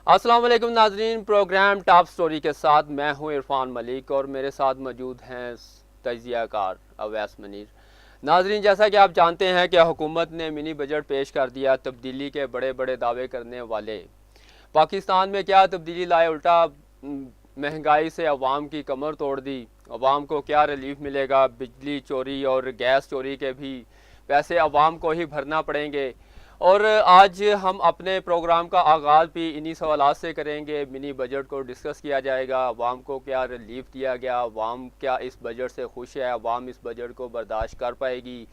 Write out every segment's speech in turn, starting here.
अस्सलाम वालेकुम नाजरीन, प्रोग्राम टॉप स्टोरी के साथ मैं हूं इरफान मलिक और मेरे साथ मौजूद हैं तजियाकार अवैस मनीर। नाजरीन, जैसा कि आप जानते हैं कि हुकूमत ने मिनी बजट पेश कर दिया। तब्दीली के बड़े बड़े दावे करने वाले पाकिस्तान में क्या तब्दीली लाए, उल्टा महंगाई से अवाम की कमर तोड़ दी। अवाम को क्या रिलीफ मिलेगा? बिजली चोरी और गैस चोरी के भी पैसे अवाम को ही भरना पड़ेंगे। और आज हम अपने प्रोग्राम का आगाज़ भी इन्हीं सवालात से करेंगे। मिनी बजट को डिस्कस किया जाएगा, अवाम को क्या रिलीफ दिया गया, अवाम क्या इस बजट से खुश है, अवाम इस बजट को बर्दाश्त कर पाएगी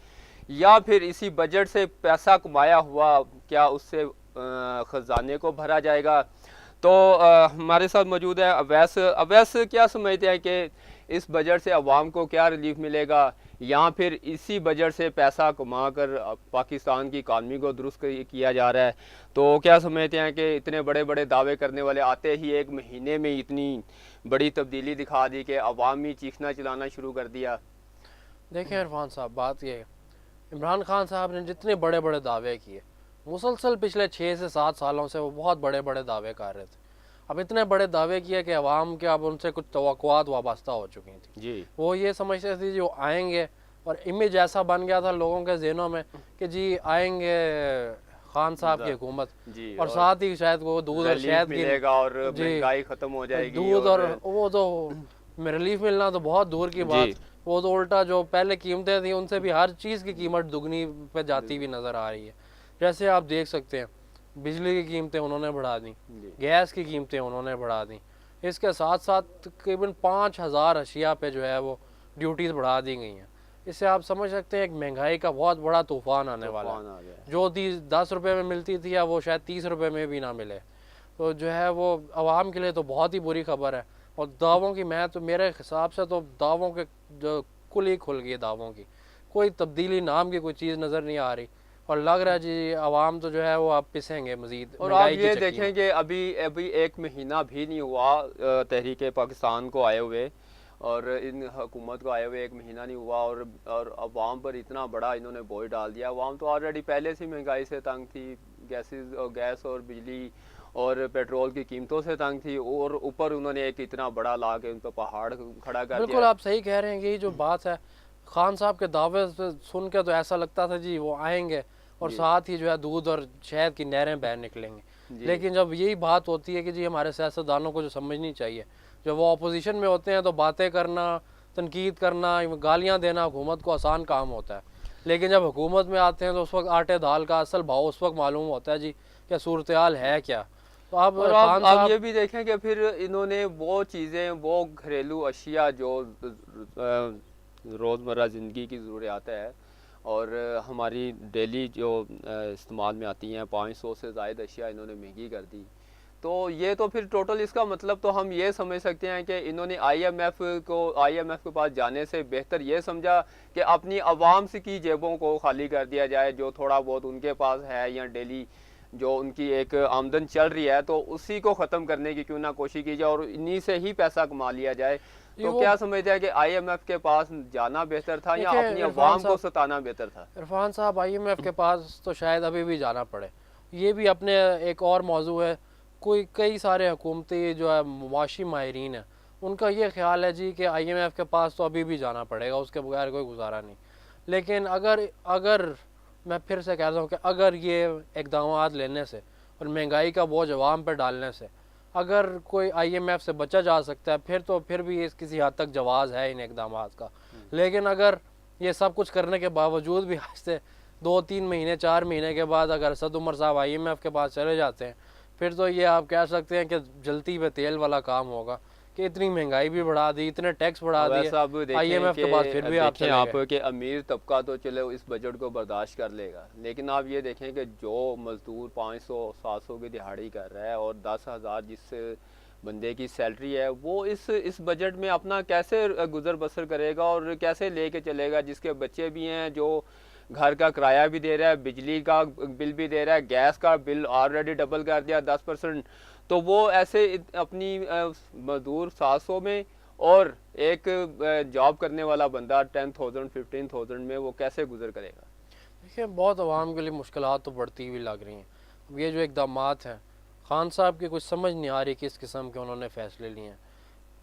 या फिर इसी बजट से पैसा कमाया हुआ क्या उससे ख़जाने को भरा जाएगा। तो हमारे साथ मौजूद है अवैस। अवैस, क्या समझते हैं कि इस बजट से अवाम को क्या रिलीफ मिलेगा या फिर इसी बजट से पैसा कमा कर पाकिस्तान की इकानमी को दुरुस्त किया जा रहा है? तो क्या समझते हैं कि इतने बड़े बड़े दावे करने वाले आते ही एक महीने में इतनी बड़ी तब्दीली दिखा दी कि अवाम ही चीखना चिल्लाना शुरू कर दिया? देखिए इरफान साहब, बात ये है, इमरान खान साहब ने जितने बड़े बड़े दावे किए मुसलसल पिछले 6 से 7 सालों से वो बहुत बड़े बड़े दावे कर रहे थे। अब इतने बड़े दावे किए कि अवाम के अब उनसे कुछ तवक्कुआत वाबस्ता हो चुकी थी। जी, वो ये समझते थे जो आएंगे, और इमेज ऐसा बन गया था लोगों के जहनों में कि जी आएंगे खान साहब की हुकूमत, जी, और साथ ही शायद वो दूध और शहद मिलेगा और महंगाई खत्म हो जाएगी। दूध और वो तो रिलीफ मिलना तो बहुत दूर की बात, वो तो उल्टा जो पहले कीमतें थी उनसे भी हर चीज़ की कीमत दुगनी पे जाती हुई नज़र आ रही है। जैसे आप देख सकते हैं, बिजली की कीमतें उन्होंने बढ़ा दी, गैस की कीमतें उन्होंने बढ़ा दी, इसके साथ साथ तकरीबन 5,000 अशिया पे जो है वो ड्यूटीज़ बढ़ा दी गई हैं। इससे आप समझ सकते हैं एक महंगाई का बहुत बड़ा तूफान आने वाला है। जो 10 रुपये में मिलती थी अब वो शायद 30 रुपये में भी ना मिले। तो जो है वो आवाम के लिए तो बहुत ही बुरी खबर है। और दावों की, मैं तो मेरे हिसाब से तो दावों के जो कुल ही खुल गई, दावों की कोई तब्दीली नाम की कोई चीज़ नज़र नहीं आ रही। और लग रहा है जी आवाम तो जो है वो आप पिसेंगे मजीद। और आप ये देखें कि अभी अभी एक महीना भी नहीं हुआ तहरीक पाकिस्तान को आए हुए, और इन हुकूमत को आए हुए एक महीना नहीं हुआ और अवाम पर इतना बड़ा इन्होंने बोझ डाल दिया। अवाम तो ऑलरेडी पहले से महंगाई से तंग थी, गैस और बिजली और पेट्रोल की कीमतों से तंग थी, और ऊपर उन्होंने एक इतना बड़ा ला के उन पर पहाड़ खड़ा कर दिया। बिल्कुल आप सही कह रहे हैं। यही जो बात है, खान साहब के दावे से सुन के तो ऐसा लगता था जी वो आएंगे और साथ ही जो है दूध और शहद की नहरें बह निकलेंगे। लेकिन जब यही बात होती है कि जी हमारे सियासतदानों को जो समझनी चाहिए, जब वो अपोजिशन में होते हैं तो बातें करना, तनकीद करना, गालियाँ देना हुकूमत को आसान काम होता है। लेकिन जब हुकूमत में आते हैं तो उस वक्त आटे दाल का असल भाव उस वक्त मालूम होता है जी क्या सूरत हाल है क्या। तो आप ये भी देखें कि फिर इन्होंने वो चीज़ें, वो घरेलू अशिया जो रोज़मर्रा ज़िंदगी की ज़रूरियात है और हमारी डेली जो इस्तेमाल में आती हैं, 500 से ज़ायद अशिया इन्होंने महंगी कर दी। तो ये तो फिर टोटल इसका मतलब तो हम ये समझ सकते हैं कि इन्होंने आईएमएफ के पास जाने से बेहतर ये समझा कि अपनी आवाम से की जेबों को खाली कर दिया जाए, जो थोड़ा बहुत उनके पास है या डेली जो उनकी एक आमदन चल रही है तो उसी को ख़त्म करने की क्यों ना कोशिश की जाए और इन्हीं से ही पैसा कमा लिया जाए। तो क्या समझते हैं कि आईएमएफ के पास जाना बेहतर था या अपनी आवाम को सताना बेहतर था? इरफान साहब, आईएमएफ के पास तो शायद अभी भी जाना पड़े, ये भी अपने एक और मौजू है। कई सारे हुकूमती जो है मुआशी माहिरीन है, उनका ये ख्याल है जी कि आईएमएफ के पास तो अभी भी जाना पड़ेगा, उसके बगैर कोई गुजारा नहीं। लेकिन अगर मैं फिर से कह रहा हूँ कि अगर ये इक़दाम लेने से और महंगाई का बोझ अवाम पर डालने से अगर कोई आईएमएफ से बचा जा सकता है, फिर भी इस किसी हद तक जवाज़ है इन इक़दाम का। लेकिन अगर ये सब कुछ करने के बावजूद भी आज से 2-3 महीने 4 महीने के बाद अगर असद उमर साहब आईएमएफ के पास चले जाते हैं, फिर तो ये आप कह सकते हैं कि जलती पे तेल वाला काम होगा कि इतनी महंगाई भी बढ़ा दी, इतने टैक्स बढ़ा दिए आईएमएफ के बाद, फिर भी आप के अमीर तबका तो चलो इस बजट को बर्दाश्त कर लेगा, लेकिन आप ये देखें कि जो मजदूर 500-700 की दिहाड़ी कर रहा है और 10,000 जिस बंदे की सैलरी है, वो इस बजट में अपना कैसे गुजर बसर करेगा और कैसे लेके चलेगा, जिसके बच्चे भी हैं, जो घर का किराया भी दे रहा है, बिजली का बिल भी दे रहा है, गैस का बिल ऑलरेडी डबल कर दिया 10%। तो वो ऐसे अपनी मजदूर 700 में और एक जॉब करने वाला बंदा 10,000-15,000 में वो कैसे गुजर करेगा? देखिए बहुत आवाम के लिए मुश्किलात तो बढ़ती हुई लग रही हैं। अब ये जो इक़दामात हैं खान साहब की कुछ समझ नहीं आ रही किस किस्म के उन्होंने फ़ैसले लिए हैं।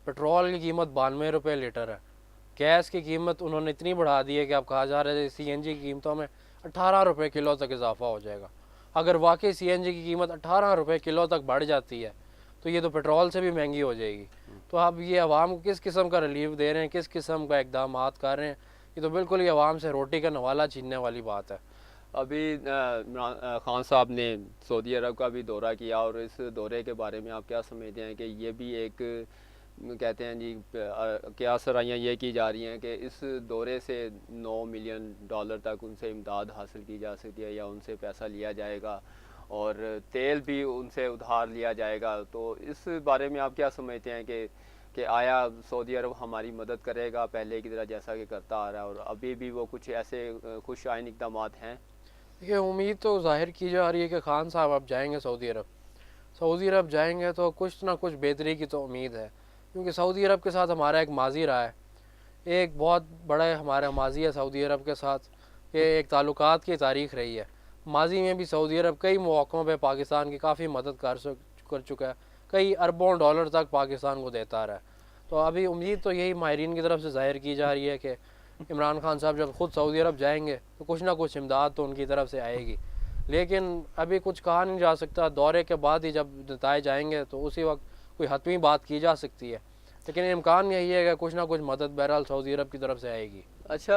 पेट्रोल की कीमत 92 रुपये लीटर है, गैस की कीमत उन्होंने इतनी बढ़ा दी है कि अब कहा जा रहा है सीएनजी की कीमतों में 18 रुपये किलो तक इजाफा हो जाएगा। अगर वाकई सीएनजी की कीमत 18 रुपये किलो तक बढ़ जाती है तो ये तो पेट्रोल से भी महंगी हो जाएगी। तो आप ये अवाम को किस किस्म का रिलीफ दे रहे हैं, किस किस्म का इकदाम कर रहे हैं, ये तो बिल्कुल ही अवाम से रोटी का नवाला छीनने वाली बात है। अभी खान साहब ने सऊदी अरब का भी दौरा किया और इस दौरे के बारे में आप क्या समझते हैं कि ये भी एक कहते हैं जी क्या सराहियाँ ये की जा रही हैं कि इस दौरे से 9 मिलियन डॉलर तक उनसे इमदाद हासिल की जा सकती है या उनसे पैसा लिया जाएगा और तेल भी उनसे उधार लिया जाएगा। तो इस बारे में आप क्या समझते हैं कि आया सऊदी अरब हमारी मदद करेगा पहले की तरह जैसा कि करता आ रहा है और अभी भी वो कुछ ऐसे खुश आइन इकदाम हैं? देखिए, उम्मीद तो ज़ाहिर की जा रही है कि खान साहब अब जाएंगे सऊदी अरब। सऊदी अरब जाएंगे तो कुछ ना कुछ बेहतरी की तो उम्मीद है, क्योंकि सऊदी अरब के साथ हमारा एक माजी रहा है, एक बहुत बड़ा हमारा माजी है सऊदी अरब के साथ, कि एक ताल्लुकात की तारीख़ रही है। माजी में भी सऊदी अरब कई मौक़ों पे पाकिस्तान की काफ़ी मदद कर चुका है, कई अरबों डॉलर तक पाकिस्तान को देता रहा है। तो अभी उम्मीद तो यही माहिरीन की तरफ से ज़ाहिर की जा रही है कि इमरान खान साहब जब ख़ुद सऊदी अरब जाएंगे तो कुछ ना कुछ इमदाद तो उनकी तरफ से आएगी। लेकिन अभी कुछ कहा नहीं जा सकता, दौरे के बाद ही जब नताए जाएंगे तो उसी वक्त कोई हतमी बात की जा सकती है, लेकिन इम्कान यही है कि कुछ ना कुछ मदद बहरहाल सऊदी अरब की तरफ से आएगी। अच्छा,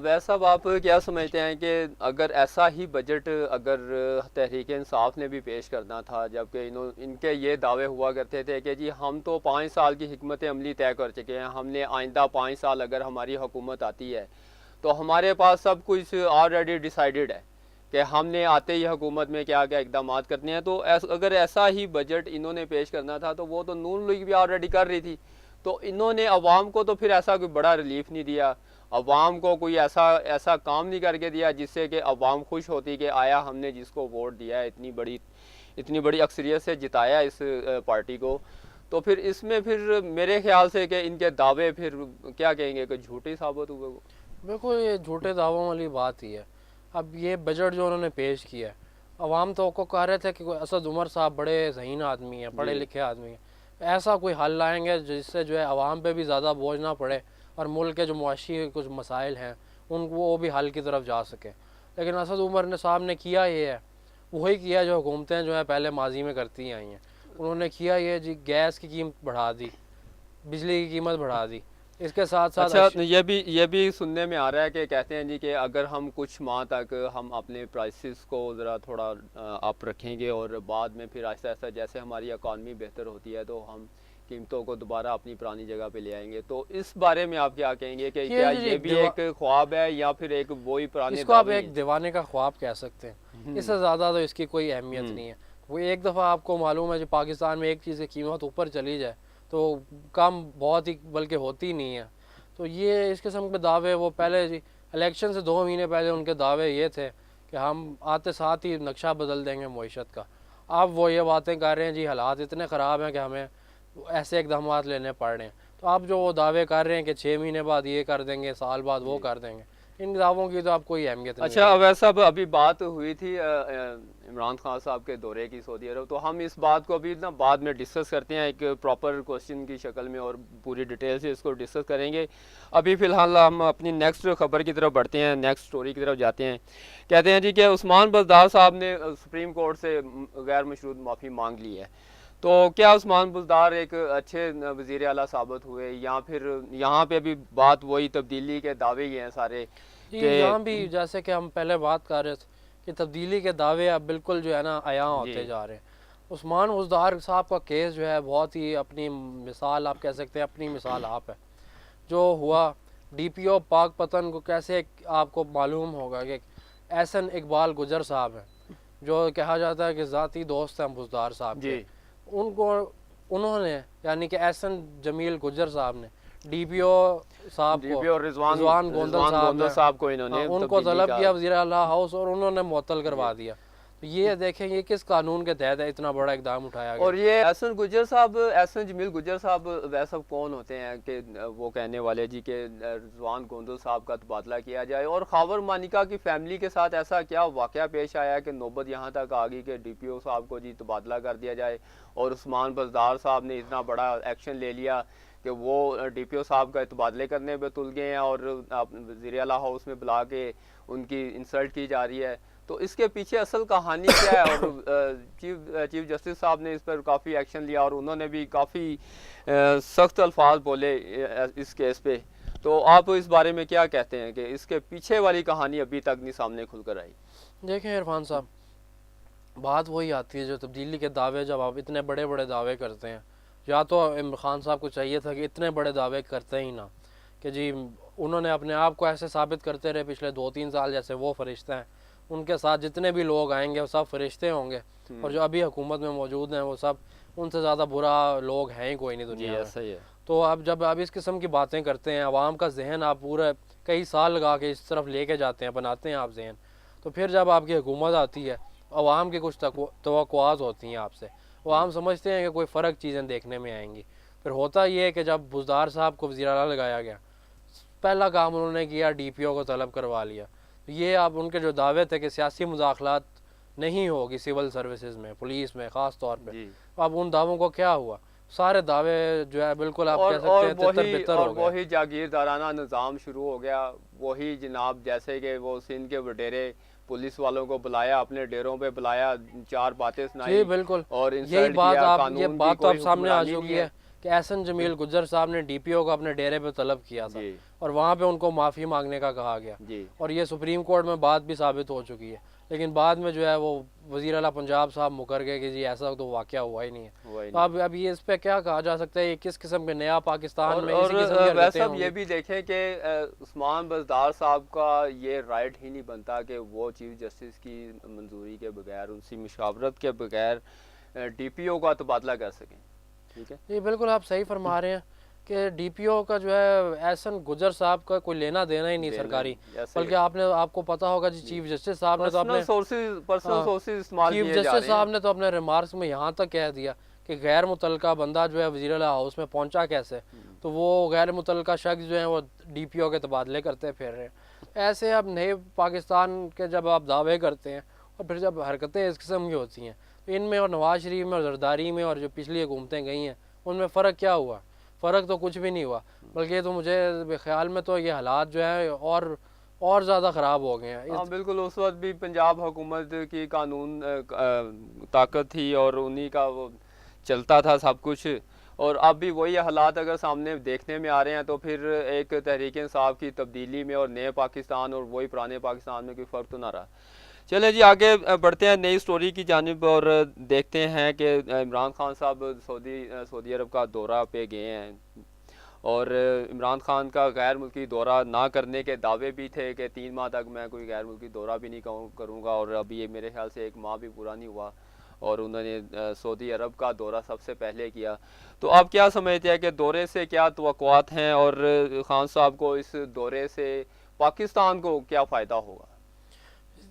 वैसा आप क्या समझते हैं कि अगर ऐसा ही बजट अगर तहरीक इंसाफ ने भी पेश करना था, जबकि इनके ये दावे हुआ करते थे कि जी हम तो 5 साल की हिकमत अमली तय कर चुके हैं, हमने आइंदा 5 साल अगर हमारी हुकूमत आती है तो हमारे पास सब कुछ ऑलरेडी डिसाइडेड है कि हमने आते ही हुकूमत में क्या क्या इकदाम करने हैं। तो अगर ऐसा ही बजट इन्होंने पेश करना था तो वो तो नून लीग भी ऑलरेडी कर रही थी, तो इन्होंने अवाम को तो फिर ऐसा कोई बड़ा रिलीफ नहीं दिया, अवाम को कोई ऐसा काम नहीं करके दिया जिससे कि अवाम खुश होती कि आया हमने जिसको वोट दिया है इतनी बड़ी अक्सरियत से जिताया इस पार्टी को। तो फिर इसमें फिर मेरे ख्याल से कि इनके दावे फिर क्या कहेंगे कि झूठे साबित हुए। वो बिल्कुल ये झूठे दावों वाली बात ही है। अब ये बजट जो उन्होंने पेश किया है, अवाम तो को कह रहे थे कि असद उमर साहब बड़े ज़हीन आदमी हैं, पढ़े लिखे आदमी हैं, ऐसा कोई हल लाएंगे जिससे जो है अवाम पे भी ज़्यादा बोझ ना पड़े और मुल्क के जो मुआशी कुछ मसाइल हैं वो भी हल की तरफ जा सके। लेकिन असद उमर ने साहब ने किया ये है, वही किया जो हुकूमतें जो है पहले माजी में करती आई हैं। उन्होंने किया ये जी, गैस की कीमत बढ़ा दी, बिजली की कीमत बढ़ा दी, इसके साथ साथ अच्छा ये भी सुनने में आ रहा है कि कहते हैं जी कि अगर हम कुछ माह तक हम अपने प्राइसेस को ज़रा थोड़ा अप रखेंगे और बाद में फिर आहिस्ता आहिस्ता जैसे हमारी इकॉनमी बेहतर होती है तो हम कीमतों को दोबारा अपनी पुरानी जगह पे ले आएंगे। तो इस बारे में आप क्या कहेंगे कि क्या ये भी एक ख्वाब है या फिर एक वही पुराने इसको आप एक दीवाने का ख्वाब कह सकते हैं, इससे ज़्यादा तो इसकी कोई अहमियत नहीं है। वो एक दफ़ा आपको मालूम है जो पाकिस्तान में एक चीज़ की कीमत ऊपर चली जाए तो कम बहुत ही बल्कि होती नहीं है। तो ये इस किस्म के दावे वो पहले जी इलेक्शन से 2 महीने पहले उनके दावे ये थे कि हम आते साथ ही नक्शा बदल देंगे मईशत का। अब वो ये बातें कर रहे हैं जी हालात इतने ख़राब हैं कि हमें ऐसे इकदाम लेने पड़ रहे हैं। तो आप जो वो दावे कर रहे हैं कि 6 महीने बाद ये कर देंगे, साल बाद वो कर देंगे, इन दावों की तो आप कोई अहमियत नहीं। अच्छा, वैसा अभी बात हुई थी इमरान खान साहब के दौरे की सऊदी अरब, तो हम इस बात को अभी ना बाद में डिस्कस करते हैं एक प्रॉपर क्वेश्चन की शक्ल में और पूरी डिटेल से इसको डिस्कस करेंगे। अभी फ़िलहाल हम अपनी नेक्स्ट खबर की तरफ बढ़ते हैं, नेक्स्ट स्टोरी की तरफ जाते हैं। कहते हैं जी कि उस्मान बुज़दार साहब ने सुप्रीम कोर्ट से गैर मशरूत माफ़ी मांग ली है। तो क्या उस्मान बुज़दार एक अच्छे वज़ीर आला साबित हुए या फिर यहाँ पे भी बात वही तब्दीली के दावे ही हैं सारे? यहाँ भी जैसे कि हम पहले बात कर रहे थे कि तब्दीली के दावे अब बिल्कुल जो है ना आया होते जा रहे हैं। उस्मान बुज़दार साहब का केस जो है बहुत ही अपनी मिसाल आप कह सकते हैं, अपनी मिसाल आप है। जो हुआ DPO पाकपतन को कैसे आपको मालूम होगा कि एहसन इकबाल गुजर साहब हैं जो कहा जाता है कि ज़ाती दोस्त हैं बुज़दार साहब के, उन्होंने यानी कि एहसन जमील गुजर साहब ने DPO साहब को रिजवान गोंदल साहब को इन्होंने उनको तलब किया वज़ीर आला हाउस और उन्होंने मुअत्तल करवा दिया। ये देखें ये किस कानून के तहत है इतना बड़ा इकदाम उठाया गया। और ये एहसन गुज्जर साहब, एहसन जमील गुज्जर साहब वह सब कौन होते हैं कि वो कहने वाले जी के रिजवान गोंदल साहब का तबादला किया जाए? और खावर मानिका की फैमिली के साथ ऐसा क्या वाक़या पेश आया कि नौबत यहाँ तक आ गई कि DPO साहब को जी तबादला कर दिया जाए, और उस्मान बज़दार साहब ने इतना बड़ा एक्शन ले लिया कि वो DPO साहब का तबादले करने पे तुल गए हैं, और वज़ीर आला हाउस में बुला के उनकी इंसल्ट की जा रही है। तो इसके पीछे असल कहानी क्या है? और चीफ जस्टिस साहब ने इस पर काफ़ी एक्शन लिया और उन्होंने भी काफ़ी सख्त अल्फाज बोले इस केस पे। तो आप इस बारे में क्या कहते हैं कि इसके पीछे वाली कहानी अभी तक नहीं सामने खुलकर आई? देखें इरफान साहब, बात वही आती है जो तब्दीली के दावे, जब आप इतने बड़े बड़े दावे करते हैं, या तो इमरान खान साहब को चाहिए था कि इतने बड़े दावे करते ही ना, कि जी उन्होंने अपने आप को ऐसे साबित करते रहे पिछले 2-3 साल जैसे वो फरिश्ते हैं, उनके साथ जितने भी लोग आएंगे वो सब फरिश्ते होंगे, और जो अभी हुकूमत में मौजूद हैं वो सब उनसे ज़्यादा बुरा लोग हैं ही कोई नहीं दुनिया में। सही है। तो अब जब आप इस किस्म की बातें करते हैं, आवाम का जहन आप पूरा कई साल लगा के इस तरफ लेके जाते हैं, बनाते हैं आप जहन, तो फिर जब आपकी हुकूमत आती है, आवाम की कुछ तवक्कुआत होती हैं आपसे, आवाम समझते हैं कि कोई फ़र्क चीज़ें देखने में आएंगी। फिर होता ये है कि जब बुज़दार साहब को वज़ीर आला लगाया गया, पहला काम उन्होंने किया DPO को तलब करवा लिया। ये अब उनके जो दावे थे कि सियासी मुदाखलात नहीं होगी सिविल सर्विसेज में, पुलिस में ख़ास तौर पे, अब उन दावों को क्या हुआ? सारे दावे जो है बिल्कुल आप कह सकते हैं तितर-बितर हो गए। वही जागीरदाराना निज़ाम शुरू हो गया। वही जनाब जैसे कि वो सिंध के वडेरे पुलिस वालों को बुलाया, अपने डेरों पे बुलाया, 4 बातें सुनाई। जी बिल्कुल, और यही बात आप, ये बात तो आप सामने आ चुकी है कि एहसन जमील गुज्जर साहब ने DPO को अपने डेरे पे तलब किया था और वहाँ पे उनको माफ़ी मांगने का कहा गया, और ये सुप्रीम कोर्ट में बात भी साबित हो चुकी है। लेकिन बाद में जो है वो वज़ीर आला पंजाब साहब मुकर गए कि जी ऐसा तो वाक़या हुआ ही नहीं है। तो अब ये इस पे क्या कहा जा सकता है, ये किस किस्म के नया पाकिस्तान में इसी किस्म के वैसे अब ये भी देखें कि उस्मान बज़दार साहब का ये राइट ही नहीं बनता कि वो चीफ जस्टिस की मंजूरी के बगैर, उनकी मुशावरत के बगैर DPO का तबादला कर सकें। ठीक है जी बिल्कुल, आप सही फरमा रहे हैं कि DPO का जो है एहसन गुज्जर साहब का कोई लेना देना ही नहीं सरकारी, बल्कि आपको पता होगा जी चीफ जस्टिस साहब ने तो अपने चीफ जस्टिस साहब ने तो अपने रिमार्क्स में यहाँ तक कह दिया कि गैर मुतलका बंदा जो है वज़ीर आला हाउस में पहुँचा कैसे, तो वो गैर मुतलका शख्स जो है वो DPO के तबादले करते फिर रहे हैं। ऐसे अब नए पाकिस्तान के जब आप दावे करते हैं और फिर जब हरकतें इस किस्म की होती हैं, तो इनमें और नवाज शरीफ में और जरदारी में और जो पिछली हुकूमतें गई हैं उनमें फ़र्क क्या हुआ? फ़र्क तो कुछ भी नहीं हुआ, बल्कि तो मुझे ख्याल में तो ये हालात जो है और ज़्यादा ख़राब हो गए हैं। हाँ बिल्कुल, उस वक्त भी पंजाब हुकूमत की कानून ताकत थी और उन्हीं का वो चलता था सब कुछ, और अब भी वही हालात अगर सामने देखने में आ रहे हैं तो फिर एक तहरीक इंसाफ की तब्दीली में और नए पाकिस्तान और वही पुराने पाकिस्तान में कोई फ़र्क तो ना रहा। चले जी आगे बढ़ते हैं नई स्टोरी की जानिब और देखते हैं कि इमरान खान साहब सऊदी अरब का दौरा पे गए हैं, और इमरान खान का गैर मुल्की दौरा ना करने के दावे भी थे कि 3 माह तक मैं कोई गैर मुल्की दौरा भी नहीं करूँगा, और अभी ये मेरे ख्याल से 1 माह भी पूरा नहीं हुआ और उन्होंने सऊदी अरब का दौरा सबसे पहले किया। तो आप क्या समझते हैं कि दौरे से क्या तवक्कुआत हैं, और खान साहब को इस दौरे से पाकिस्तान को क्या फ़ायदा होगा?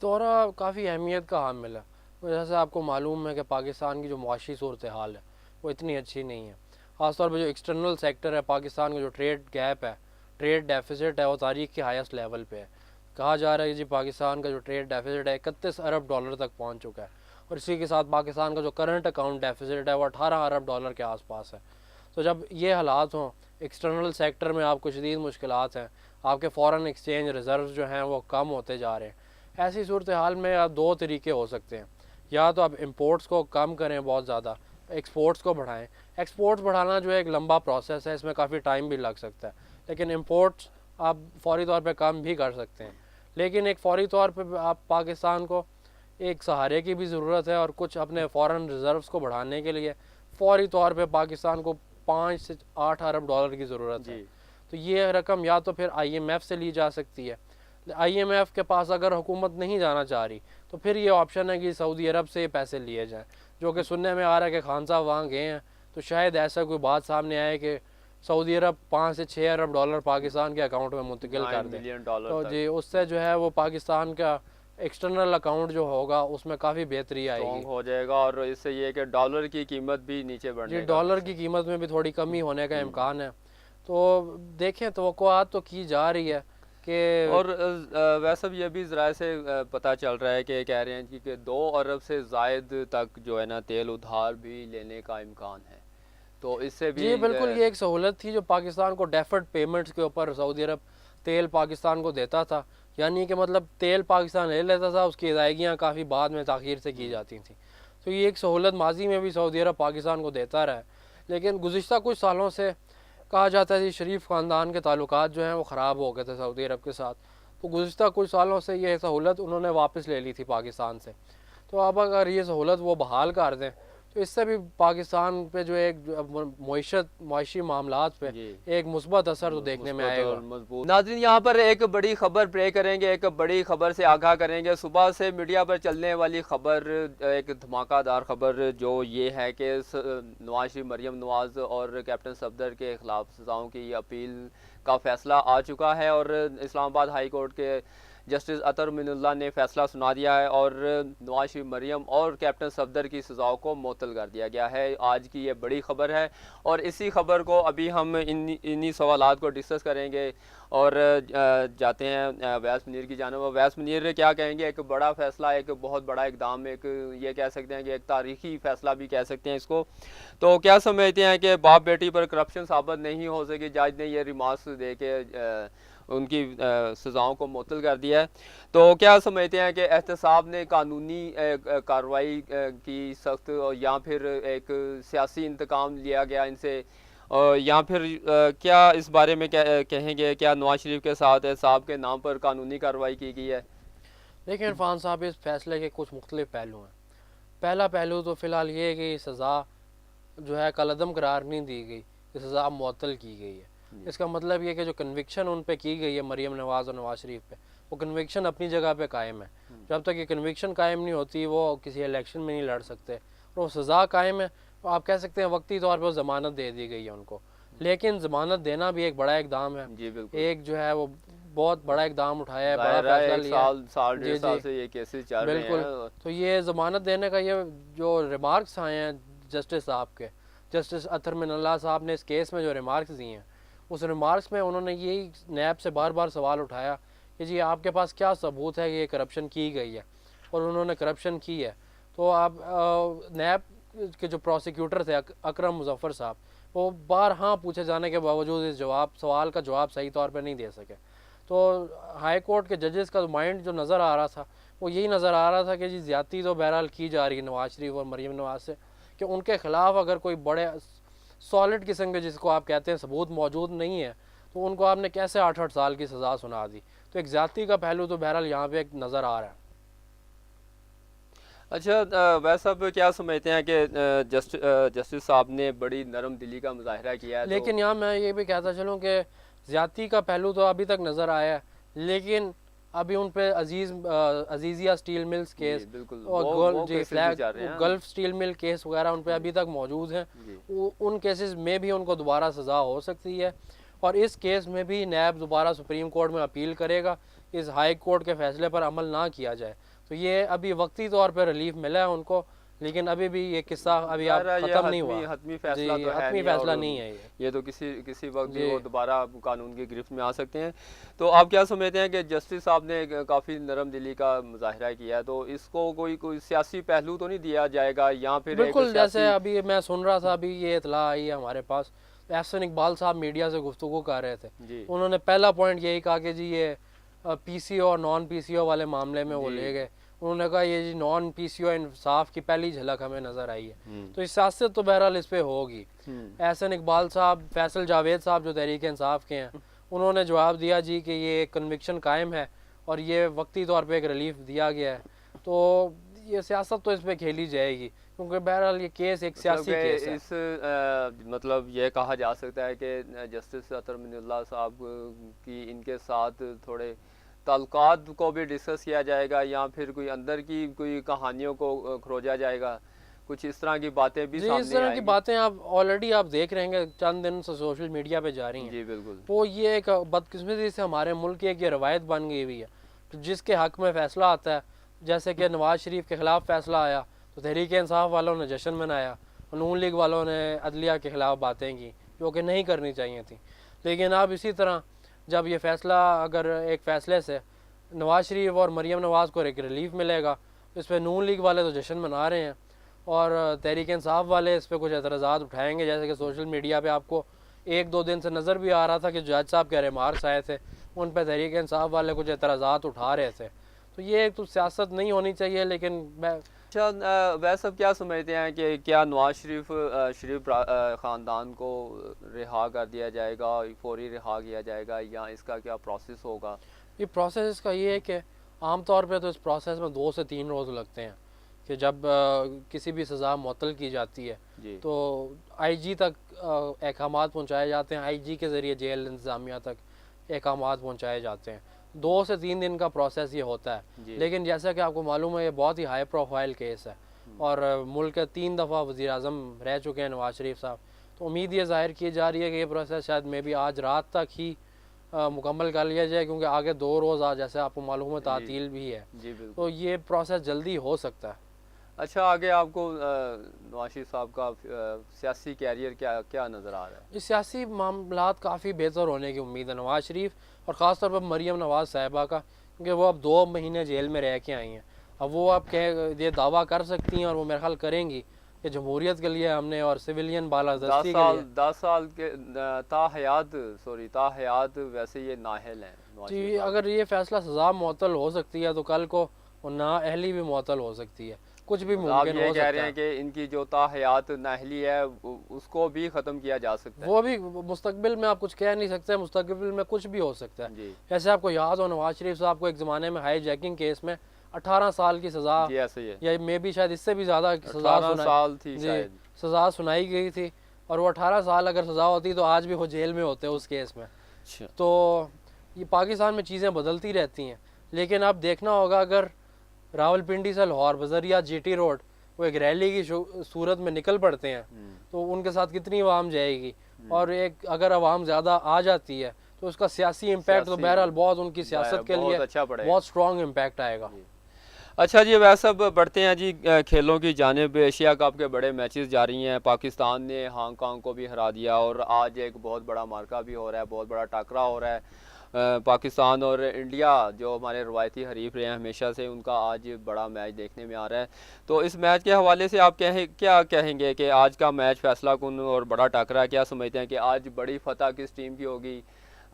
दौरा काफ़ी अहमियत का हामिल है। जैसे आपको मालूम है कि पाकिस्तान की जो मुआशी सूरत हाल है वो इतनी अच्छी नहीं है, ख़ासतौर पर जो एक्सटर्नल सेक्टर है पाकिस्तान का, जो ट्रेड गैप है, ट्रेड डेफिसिट है, वो तारीख़ के हाईएस्ट लेवल पे है। कहा जा रहा है कि जी पाकिस्तान का जो ट्रेड डेफिसिट है 31 अरब डॉलर तक पहुंच चुका है, और इसी के साथ पाकिस्तान का जो करंट अकाउंट डेफिसिट है वो 18 अरब डॉलर के आसपास है। तो जब ये हालात हों, एक्सटर्नल सेक्टर में आपको शदीद मुश्किलात हैं, आपके फ़ॉरेन एक्सचेंज रिज़र्व जो हैं वो कम होते जा रहे हैं, ऐसी सूरत हाल में आप 2 तरीके हो सकते हैं। या तो आप इंपोर्ट्स को कम करें बहुत ज़्यादा, एक्सपोर्ट्स को बढ़ाएं। एक्सपोर्ट्स बढ़ाना जो है एक लंबा प्रोसेस है, इसमें काफ़ी टाइम भी लग सकता है, लेकिन इंपोर्ट्स आप फौरी तौर पे कम भी कर सकते हैं। लेकिन एक फौरी तौर पे आप पाकिस्तान को एक सहारे की भी ज़रूरत है, और कुछ अपने फ़ॉरेन रिज़र्व्स को बढ़ाने के लिए फौरी तौर पे पाकिस्तान को 5 से 8 अरब डॉलर की ज़रूरत है। तो ये रकम या तो फिर IMF से ली जा सकती है। IMF के पास अगर हुकूमत नहीं जाना चाह रही तो फिर ये ऑप्शन है कि सऊदी अरब से पैसे लिए जाएँ, जो कि सुनने में आ रहा है कि खान साहब वहाँ गए हैं, तो शायद ऐसा कोई बात सामने आए कि सऊदी अरब 5 से 6 अरब डॉलर पाकिस्तान के अकाउंट में मुंतकिल कर दें। तो जी उससे जो है वो पाकिस्तान का एक्सटर्नल अकाउंट जो होगा उसमें काफ़ी बेहतरी आएगी, स्ट्रॉन्ग हो जाएगा, और इससे ये कि डॉलर की कीमत भी नीचे बढ़ने जी का डॉलर की कीमत में भी थोड़ी कमी होने का इम्कान है। तो देखें, तवक्कुआत तो की जा रही है कि और वैसे भी ये भी ज़राए से पता चल रहा है कि कह रहे हैं कि 2 अरब से ज़ायद तक जो है ना तेल उधार भी लेने का इम्कान है, तो इससे भी जी बिल्कुल, ये एक सहूलत थी जो पाकिस्तान को डेफर्ड पेमेंट्स के ऊपर सऊदी अरब तेल पाकिस्तान को देता था, यानी कि मतलब तेल पाकिस्तान ले लेता था, उसकी अदायगियाँ काफ़ी बाद में ताख़ीर से की जाती थी। तो ये एक सहूलत माजी में भी सऊदी अरब पाकिस्तान को देता रहा है, लेकिन गुज़िश्ता कुछ सालों से कहा जाता है कि शरीफ ख़ानदान के ताल्लुकात जो हैं वो ख़राब हो गए थे सऊदी अरब के साथ, तो गुज़िश्ता कुछ सालों से ये सहूलत उन्होंने वापस ले ली थी पाकिस्तान से। तो अब अगर ये सहूलत वो बहाल कर दें तो इससे भी पाकिस्तान पे जो एक मुआशी मामलात पे जी एक मुस्बत असर तो देखने में आएगा। मजबूत। नाज़रीन, यहाँ पर एक बड़ी खबर प्ले करेंगे, एक बड़ी खबर से आगाह करेंगे। सुबह से मीडिया पर चलने वाली खबर, एक धमाकेदार खबर जो ये है कि नवाज शरीफ, मरियम नवाज और कैप्टन सफदर के खिलाफ सज़ाओं की अपील का फैसला आ चुका है, और इस्लामाबाद हाई कोर्ट के जस्टिस अतर मिनुल्लाह ने फैसला सुना दिया है, और नवाज शरीफ, मरियम और कैप्टन सफदर की सज़ाओं को मुअत्तल कर दिया गया है। आज की ये बड़ी खबर है, और इसी खबर को अभी हम इन्हीं सवालात को डिस्कस करेंगे, और जाते हैं अवैस मुनीर की जानिब। अवैस मुनीर, क्या कहेंगे? एक बड़ा फ़ैसला, एक बहुत बड़ा इक़दाम, एक ये कह सकते हैं कि एक तारीख़ी फ़ैसला भी कह सकते हैं इसको। तो क्या समझते हैं कि बाप बेटी पर करप्शन साबित नहीं हो सकी? जज ने ये रिमार्क्स दे के उनकी सज़ाओं को मुअत्तल कर दिया है। तो क्या समझते हैं कि एहतसाब ने कानूनी कार्रवाई की सख्त, या फिर एक सियासी इंतकाम लिया गया इनसे, या फिर क्या इस बारे में कहेंगे? क्या नवाज शरीफ के साथ एहतसाब के नाम पर कानूनी कार्रवाई की गई है? देखिए इरफान साहब, इस फैसले के कुछ मुख्तलिफ पहलू हैं। पहला पहलू तो फ़िलहाल ये है कि सज़ा जो है कलअदम करार नहीं दी गई, ये सज़ा मुअत्तल की गई है। इसका मतलब ये कि जो कन्विक्शन उन पे की गई है मरियम नवाज़ और नवाज शरीफ पे, वो कन्विक्शन अपनी जगह पे कायम है। जब तक ये कन्विक्शन कायम नहीं होती वो किसी इलेक्शन में नहीं लड़ सकते, और वो सज़ा कायम है, तो आप कह सकते हैं वक्ती तौर पर ज़मानत दे दी गई है उनको। लेकिन ज़मानत देना भी एक बड़ा इक़दाम है। जी बिल्कुल। एक जो है वो बहुत बड़ा इक़दाम उठाया है, बड़ा ज़ाहिर है, फैसला एक लिया। साल डेढ़ जी साल जी से ये केसेस चल रहे बिल्कुल। हैं। तो ये ज़मानत देने का ये जो रिमार्क्स आए हैं जस्टिस साहब के, जस्टिस अतर मिनल्लाह साहब ने इस केस में जो रिमार्क्स दिए हैं, उस रिमार्क्स में उन्होंने यही नैब से बार बार सवाल उठाया कि जी आपके पास क्या सबूत है कि ये करप्शन की गई है, और उन्होंने करप्शन की है। तो आप नैब के जो प्रोसिक्यूटर थे अकरम मुजफ्फर साहब, वो बार हाँ पूछे जाने के बावजूद इस सवाल का जवाब सही तौर पर नहीं दे सके। तो हाई कोर्ट के जजेस का माइंड जो नज़र आ रहा था वो यही नज़र आ रहा था कि जी ज़्यादती तो बहरहाल की जा रही है नवाज शरीफ और मरियम नवाज से, कि उनके ख़िलाफ़ अगर कोई बड़े सॉलिड किस्म के, जिसको आप कहते हैं, सबूत मौजूद नहीं है, तो उनको आपने कैसे 8-8 साल की सज़ा सुना दी। तो एक ज़्यादती का पहलू तो बहरहाल यहाँ पे एक नज़र आ रहा है। अच्छा, वैसे अब क्या समझते हैं कि जस्टिस साहब ने बड़ी नरम दिली का मुजाहिरा किया है, लेकिन यहाँ मैं ये भी कहता चलूँ कि ज़्यादती का पहलू तो अभी तक नज़र आया है, लेकिन अभी उन पे अजीज़िया स्टील मिल्स केस और गल्फ स्टील मिल केस वगैरह उन पे अभी तक मौजूद हैं। उन केसेस में भी उनको दोबारा सज़ा हो सकती है, और इस केस में भी नैब दोबारा सुप्रीम कोर्ट में अपील करेगा इस हाई कोर्ट के फैसले पर अमल ना किया जाए। तो ये अभी वक्ती तौर पर रिलीफ मिला है उनको, लेकिन अभी भी ये किस्सा अभी आप खत्म नहीं हुआ। हतमी फैसला तो है हतमी फैसला नहीं है ये तो किसी वक्त भी वो दोबारा कानून की गिरफ्त में आ सकते हैं। तो आप क्या समझते हैं कि जस्टिस साहब ने काफ़ी नरम दिली का मुजाहिरा किया है, तो इसको कोई सियासी पहलू तो नहीं दिया जाएगा, या फिर बिल्कुल जैसे अभी मैं सुन रहा था, अभी ये इतला आई है हमारे पास, एहसन इकबाल साहब मीडिया से गुफ्तगू कर रहे थे, उन्होंने पहला पॉइंट यही कहा कि जी ये पीसीओ और नॉन पीसीओ वाले मामले में वो ले गए। उन्होंने कहा ये जी नॉन पीसीओ इंसाफ की पहली झलक हमें नज़र आई है। तो इस सियासत तो बहरहाल इस पे होगी। एहसन इकबाल साहब, फैसल जावेद साहब जो तहरीक इंसाफ के हैं, उन्होंने जवाब दिया जी कि ये कन्विक्शन कायम है और ये वक्ती तौर पे एक रिलीफ दिया गया है। तो ये सियासत तो इस पे खेली जाएगी, क्योंकि बहरहाल ये केस एक सियासी केस है। मतलब ये कहा जा सकता है कि जस्टिस अतर मिनुल्लाह साहब की इनके साथ थोड़े ताल्लुकात को भी डिस्कस किया जाएगा, या फिर कोई अंदर की कोई कहानियों को खरोजा जाएगा, कुछ इस तरह की बातें भी सामने इस तरह की बातें आप ऑलरेडी आप देख रहे हैं, चंद दिन से सोशल मीडिया पे जा रही हैं। जी बिल्कुल। वो ये एक बदकिस्मती से हमारे मुल्क की एक ये रवायत बन गई हुई है तो जिसके हक़ में फ़ैसला आता है, जैसे कि नवाज़ शरीफ के ख़िलाफ़ फ़ैसला आया तो तहरीक इंसाफ वालों ने जश्न मनाया, नून लीग वालों ने अदलिया के ख़िलाफ़ बातें की जो कि नहीं करनी चाहिए थी। लेकिन अब इसी तरह जब ये फ़ैसला, अगर एक फ़ैसले से नवाज़ शरीफ और मरीम नवाज़ को एक रिलीफ मिलेगा, इस पर नून लीग वाले तो जश्न मना रहे हैं और तहरीक इंसाफ वाले इस पर कुछ एतराज़ात उठाएंगे। जैसे कि सोशल मीडिया पे आपको एक दो दिन से नज़र भी आ रहा था कि जज साहब के रिमार्क्स आए थे, उन पर तहरीक इंसाफ वाले कुछ एतराज़ात उठा रहे थे। तो ये तो सियासत नहीं होनी चाहिए। लेकिन मैं अच्छा, वह सब क्या समझते हैं कि क्या नवाज शरीफ ख़ानदान को रिहा कर दिया जाएगा, फौरी रिहा किया जाएगा, या इसका क्या प्रोसेस होगा? ये प्रोसेस इसका ये है कि आम तौर पे तो इस प्रोसेस में 2 से 3 रोज़ लगते हैं कि जब किसी भी सज़ा मुअत्तल की जाती है जी। तो आईजी तक अहकामात पहुँचाए जाते हैं, आईजी के ज़रिए जेल इंतज़ामिया तक अहकामात पहुँचाए जाते हैं। 2 से 3 दिन का प्रोसेस ये होता है। लेकिन जैसा कि आपको मालूम है, ये बहुत ही हाई प्रोफाइल केस है और मुल्क के 3 दफ़ा वज़ीर आज़म रह चुके हैं नवाज़ शरीफ साहब। तो उम्मीद ये ज़ाहिर की जा रही है कि ये प्रोसेस शायद मे बी आज रात तक ही मुकम्मल कर लिया जाए, क्योंकि आगे 2 रोज़ आज जैसे आपको मालूम है तातील भी है। जी बिल्कुल। तो ये प्रोसेस जल्दी हो सकता है। अच्छा, आगे आपको नवाज शरीफ साहब का सियासी कैरियर क्या क्या नज़र आ रहा है? इस सियासी मामलात काफ़ी बेहतर होने की उम्मीद है नवाज़ शरीफ और ख़ास तौर पर मरीम नवाज़ साहिबा का, क्योंकि वो अब 2 महीने जेल में रह के आई हैं। अब वो अब ये दावा कर सकती हैं और वो मेरे ख्याल करेंगी कि जमहूरियत के लिए हमने और सिविलियन बालादस्ती के लिए 10 साल के ताहयात वैसे ये नाअहल हैं नवाज जी। शरीफ साहब। अगर ये फ़ैसला सज़ा मुअत्तल हो सकती है तो कल को वो नाअहली भी मुअत्तल हो सकती है, कुछ भी आप मुमकिन ये हो कह सकता रहे हैं है। कि इनकी जो ताहयात नाअहली है उसको भी ख़त्म किया जा सकता है? वो भी मुस्तकबिल में आप कुछ कह नहीं सकते, मुस्तकबिल में कुछ भी हो सकता है। जी जैसे आपको याद हो नवाज शरीफ साहब को एक ज़माने में हाई जैकिंग केस में 18 साल की सज़ा, जी, ऐसे ही है। या मे भी शायद इससे भी ज़्यादा सज़ा 18 साल थी जी शायद। सज़ा सुनाई गई थी और वो 18 साल अगर सज़ा होती तो आज भी वो जेल में होते उस केस में। अच्छा। तो ये पाकिस्तान में चीज़ें बदलती रहती हैं। लेकिन अब देखना होगा, अगर रावलपिंडी से लाहौर बजरिया जीटी रोड वो एक रैली की सूरत में निकल पड़ते हैं तो उनके साथ कितनी आवाम जाएगी, और एक अगर आवाम ज़्यादा आ जाती है तो उसका सियासी इम्पैक्ट तो बहरहाल बहुत उनकी सियासत के लिए अच्छा पड़ेगा, बहुत स्ट्रॉन्ग इम्पैक्ट आएगा। अच्छा जी, वैसे अब बढ़ते हैं जी खेलों की जानिब। एशिया कप के बड़े मैचेस जारी हैं। पाकिस्तान ने हांगकांग को भी हरा दिया और आज एक बहुत बड़ा मार्का भी हो रहा है, बहुत बड़ा टाकरा हो रहा है। पाकिस्तान और इंडिया जो हमारे रवायती हरीफ रहे हैं हमेशा से, उनका आज बड़ा मैच देखने में आ रहा है। तो इस मैच के हवाले से आप क्या कहेंगे कि आज का मैच फैसला कुन और बड़ा टाकरा, क्या समझते हैं कि आज बड़ी फतह किस टीम की होगी?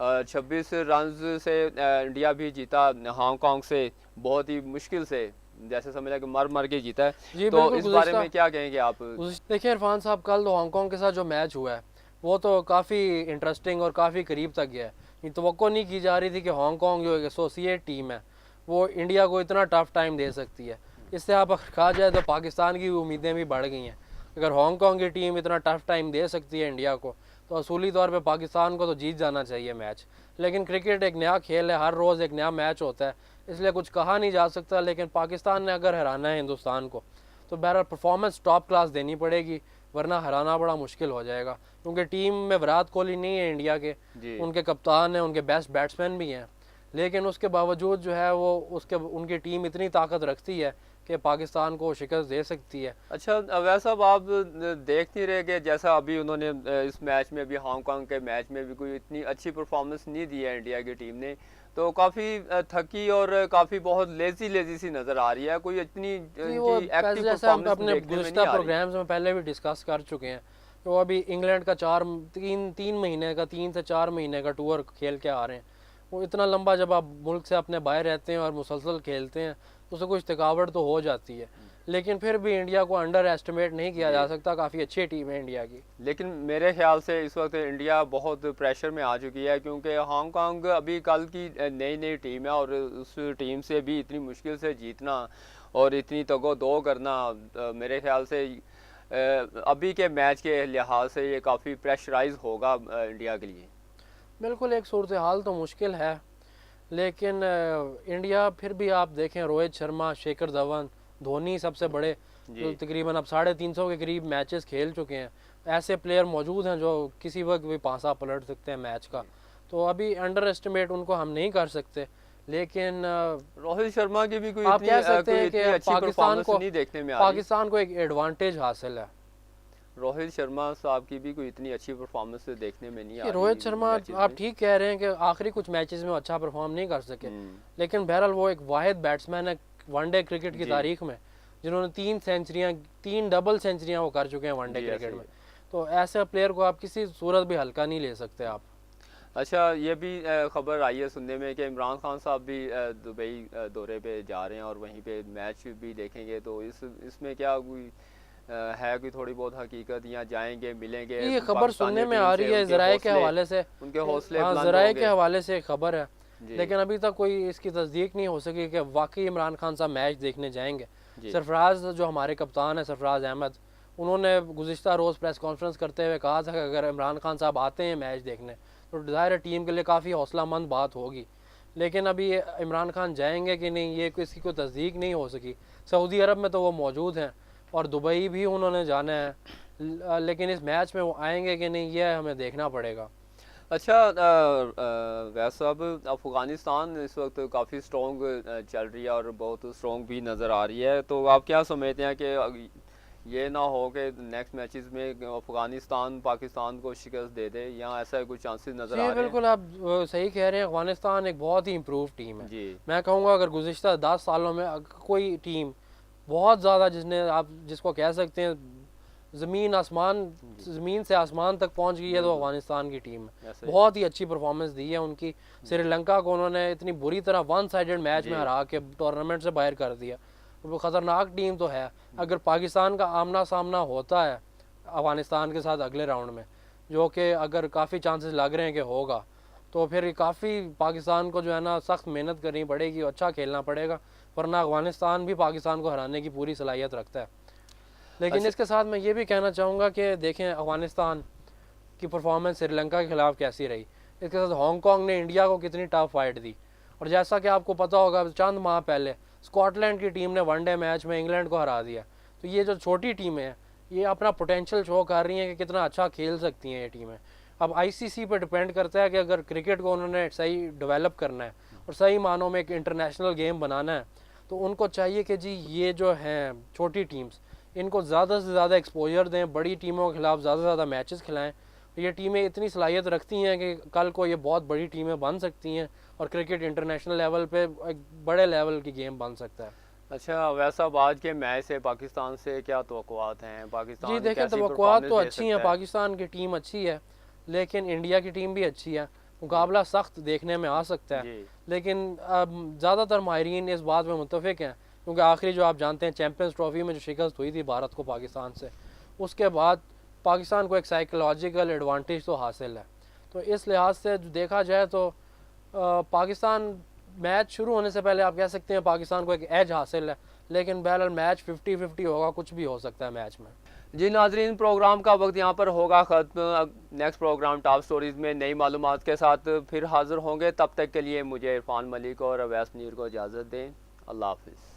26 रन से इंडिया भी जीता हांगकांग से, बहुत ही मुश्किल से, जैसे समझ लें कि मर मर के जीता है। जी तो बिल्कुल। इस बारे में क्या कहेंगे आप? देखिए इरफान साहब, कल तो हांगकांग के साथ जो मैच हुआ है वो तो काफ़ी इंटरेस्टिंग और काफ़ी करीब तक गया है। ये तवक्को नहीं की जा रही थी कि हांगकांग जो एक एसोसिएट टीम है वो इंडिया को इतना टफ टाइम दे सकती है। इससे आप अगर कहा जाए तो पाकिस्तान की उम्मीदें भी बढ़ गई हैं। अगर हांगकांग की टीम इतना टफ टाइम दे सकती है इंडिया को तो असूली तौर पे पाकिस्तान को तो जीत जाना चाहिए मैच। लेकिन क्रिकेट एक नया खेल है, हर रोज़ एक नया मैच होता है, इसलिए कुछ कहा नहीं जा सकता। लेकिन पाकिस्तान ने अगर हराना है हिंदुस्तान को तो बहरहाल परफॉर्मेंस टॉप क्लास देनी पड़ेगी, वरना हराना बड़ा मुश्किल हो जाएगा। क्योंकि टीम में विराट कोहली नहीं है इंडिया के, उनके कप्तान हैं, उनके बेस्ट बैट्समैन भी हैं, लेकिन उसके बावजूद जो है वो उनकी टीम इतनी ताकत रखती है कि पाकिस्तान को शिकस्त दे सकती है। अच्छा, वैसा आप देख नहीं रहे कि जैसा अभी उन्होंने इस मैच में भी, हांगकांग के मैच में भी कोई इतनी अच्छी परफॉर्मेंस नहीं दी है इंडिया की टीम ने, तो काफ़ी थकी और काफ़ी बहुत लेजी सी नज़र आ रही है। कोई इतनी एक्टिव परफॉर्मेंस अपने गुज़िश्ता प्रोग्राम्स में पहले भी डिस्कस कर चुके हैं। तो अभी इंग्लैंड का 3 से 4 महीने का टूर खेल के आ रहे हैं। वो इतना लंबा जब आप मुल्क से अपने बाहर रहते हैं और मुसलसल खेलते हैं तो उससे कुछ थकावट तो हो जाती है। लेकिन फिर भी इंडिया को अंडर एस्टिमेट नहीं किया जा सकता, काफ़ी अच्छी टीम है इंडिया की। लेकिन मेरे ख्याल से इस वक्त इंडिया बहुत प्रेशर में आ चुकी है, क्योंकि हांगकांग अभी कल की नई टीम है और उस टीम से भी इतनी मुश्किल से जीतना और इतनी तगो-दो करना, मेरे ख्याल से अभी के मैच के लिहाज से ये काफ़ी प्रेशराइज होगा इंडिया के लिए। बिल्कुल, एक सूरत हाल तो मुश्किल है, लेकिन इंडिया फिर भी आप देखें, रोहित शर्मा, शेखर धवन, धोनी सबसे बड़े जो तकरीबन अब 350 के करीब मैचेस खेल चुके हैं, ऐसे प्लेयर मौजूद हैं जो किसी वक्त भी पासा पलट सकते हैं मैच का। तो अभी अंडर एस्टिमेट उनको हम नहीं कर सकते। लेकिन रोहित शर्मा की भी कोई आप इतनी कह सकते कोई हैं इतनी कि अच्छी परफॉर्मेंस नहीं देखने में आ रही। पाकिस्तान को एक एडवांटेज हासिल है। रोहित शर्मा साहब की भी कोई इतनी अच्छी परफॉर्मेंस देखने में नहीं आ कि रही रोहित शर्मा, मैचेस आप में। ठीक कह रहे हैं कि आखिरी कुछ मैचेस में अच्छा परफॉर्म नहीं कर सके, लेकिन बहरहाल वो एक वाहिद बैट्समैन है वनडे क्रिकेट की जी। तारीख में जिन्होंने 3 डबल सेंचुरियां वो कर चुके हैं वनडे जी, क्रिकेट ऐसे में। तो ऐसे प्लेयर को आप किसी सूरत भी हल्का नहीं ले सकते आप। अच्छा, ये भी खबर आई है सुनने में कि इमरान खान साहब भी दुबई दौरे पे जा रहे हैं और वहीं पे मैच भी देखेंगे, तो इसमें क्या कोई है कोई थोड़ी बहुत हकीकत, या जाएंगे मिलेंगे ये खबर पाकिस्तानी सुनने में टीम आ से, रही है उनके ज़राए के हौसले हवाले से, उनके हौसले हाँ बुलंद ज़राए के होंगे। हवाले से एक खबर है, जी लेकिन अभी तक कोई इसकी तस्दीक नहीं हो सकी कि वाकई इमरान खान साहब मैच देखने जाएंगे। जी सरफराज जो हमारे कप्तान है, सरफराज अहमद, उन्होंने गुज़िश्ता रोज़ प्रेस कॉन्फ्रेंस करते हुए कहा था कि अगर इमरान खान साहब आते हैं मैच देखने तो ज़ाहिर है टीम के लिए काफ़ी हौसलामंद बात होगी। लेकिन अभी इमरान खान जाएंगे कि नहीं ये इसकी कोई तस्दीक नहीं हो सकी। सऊदी अरब में तो वो मौजूद हैं और दुबई भी उन्होंने जाना है, लेकिन इस मैच में वो आएंगे कि नहीं ये हमें देखना पड़ेगा। अच्छा, वैसे अब अफ़गानिस्तान इस वक्त काफ़ी स्ट्रॉन्ग चल रही है और बहुत स्ट्रॉन्ग भी नज़र आ रही है, तो आप क्या समझते हैं कि ये ना हो कि नेक्स्ट मैचेस में अफ़गानिस्तान पाकिस्तान को शिकस्त दे दे, या ऐसा कुछ चांसेस नज़र आ जी रहे हैं? बिल्कुल, आप सही कह रहे हैं। अफ़गानिस्तान एक बहुत ही इम्प्रूव टीम है। जी मैं कहूँगा अगर गुज़िश्ता 10 सालों में कोई टीम बहुत ज़्यादा आप जिसको कह सकते हैं ज़मीन से आसमान तक पहुँच गई है, तो अफ़गानिस्तान की टीम है। ऐसे ही। बहुत ही अच्छी परफॉर्मेंस दी है उनकी। श्रीलंका को उन्होंने इतनी बुरी तरह वन साइडेड मैच में जी। हरा के टूर्नामेंट से बाहर कर दिया। वो ख़तरनाक टीम तो है। अगर पाकिस्तान का आमना सामना होता है अफ़गानिस्तान के साथ अगले राउंड में, जो कि अगर काफ़ी चांसेस लग रहे हैं कि होगा, तो फिर काफ़ी पाकिस्तान को जो है ना सख्त मेहनत करनी पड़ेगी, अच्छा खेलना पड़ेगा, वरना अफ़गानिस्तान भी पाकिस्तान को हराने की पूरी सलाहियत रखता है। लेकिन अच्छा। इसके साथ मैं ये भी कहना चाहूँगा कि देखें अफ़गानिस्तान की परफॉर्मेंस श्रीलंका के ख़िलाफ़ कैसी रही, इसके साथ हांगकॉन्ग ने इंडिया को कितनी टफ फाइट दी। और जैसा कि आपको पता होगा चंद माह पहले स्कॉटलैंड की टीम ने वनडे मैच में इंग्लैंड को हरा दिया। तो ये जो छोटी टीमें हैं ये अपना पोटेंशियल शो कर रही हैं कि कितना अच्छा खेल सकती हैं ये टीमें। अब आईसीसी पर डिपेंड करता है कि अगर क्रिकेट को उन्होंने सही डेवलप करना है और सही मानों में एक इंटरनेशनल गेम बनाना है, तो उनको चाहिए कि जी ये जो हैं छोटी टीम्स इनको ज़्यादा से ज़्यादा एक्सपोजर दें, बड़ी टीमों के खिलाफ ज़्यादा से ज़्यादा मैचेस खिलाएं। ये टीमें इतनी सलाहियत रखती हैं कि कल को ये बहुत बड़ी टीमें बन सकती हैं और क्रिकेट इंटरनेशनल लेवल पे एक बड़े लेवल की गेम बन सकता है। अच्छा, वैसा बाद के मैच से पाकिस्तान से क्या तवक्कुआत हैं? जी पाकिस्तान देखें, कैसी तवक्कुआत परफॉर्मेंस तो दे अच्छी हैं, सकता है? पाकिस्तान की टीम अच्छी है, लेकिन इंडिया की टीम भी अच्छी है। मुकाबला सख्त देखने में आ सकता है, जी लेकिन ज़्यादातर माहिरीन इस बात में मुत्तफिक हैं, क्योंकि आखिरी जो आप जानते हैं चैम्पियंस ट्रॉफी में जो शिकस्त हुई थी भारत को पाकिस्तान से, उसके बाद पाकिस्तान को एक साइकोलॉजिकल एडवांटेज तो हासिल है। तो इस लिहाज से जो देखा जाए तो पाकिस्तान मैच शुरू होने से पहले आप कह सकते हैं पाकिस्तान को एक एज हासिल है, लेकिन बहरहाल मैच 50-50 होगा, कुछ भी हो सकता है मैच में। जी नाजरीन, प्रोग्राम का वक्त यहाँ पर होगा ख़त्म। नेक्स्ट प्रोग्राम टॉप स्टोरीज़ में नई मालूमात के साथ फिर हाज़िर होंगे। तब तक के लिए मुझे इरफान मलिक और अवैस मुनीर को इजाज़त दें। अल्लाह हाफ़िज़।